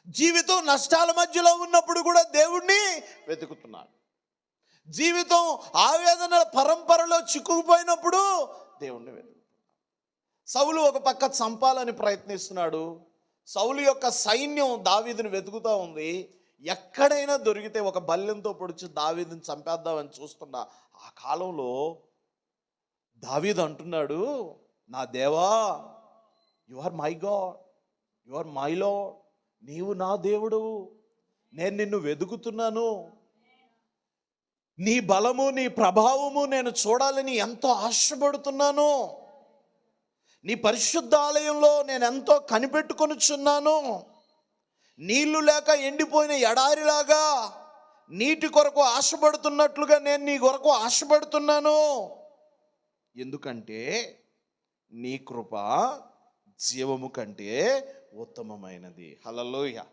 జీవితం నష్టాల మధ్యలో ఉన్నప్పుడు కూడా దేవుణ్ణి వెతుకుతున్నాడు. జీవితం ఆవేదనల పరంపరలో చిక్కుకుపోయినప్పుడు దేవుణ్ణి వెతుకుతున్నాడు. సౌలు ఒక పక్క చంపాలని ప్రయత్నిస్తున్నాడు. సౌలు యొక్క సైన్యం దావీదుని వెతుకుతూ ఉంది. ఎక్కడైనా దొరికితే ఒక బల్లెంతో పొడిచి దావీదుని చంపేద్దామని చూస్తున్నా ఆ కాలంలో దావీదు అంటున్నాడు, నా దేవా, you are my God, you are my Lord, నీవు నా దేవుడు, నేను నిన్ను వెతుకుతున్నాను, నీ బలము నీ ప్రభావము నేను చూడాలని ఎంతో ఆశపడుతున్నాను, నీ పరిశుద్ధ ఆలయంలో నేను ఎంతో కనిపెట్టుకొనుచున్నాను, నీళ్లు లేక ఎండిపోయిన ఎడారిలాగా నీటి కొరకు ఆశపడుతున్నట్లుగా నేను నీ కొరకు ఆశపడుతున్నాను, ఎందుకంటే నీ కృప జీవము కంటే ఉత్తమమైనది. హల్లెలూయా.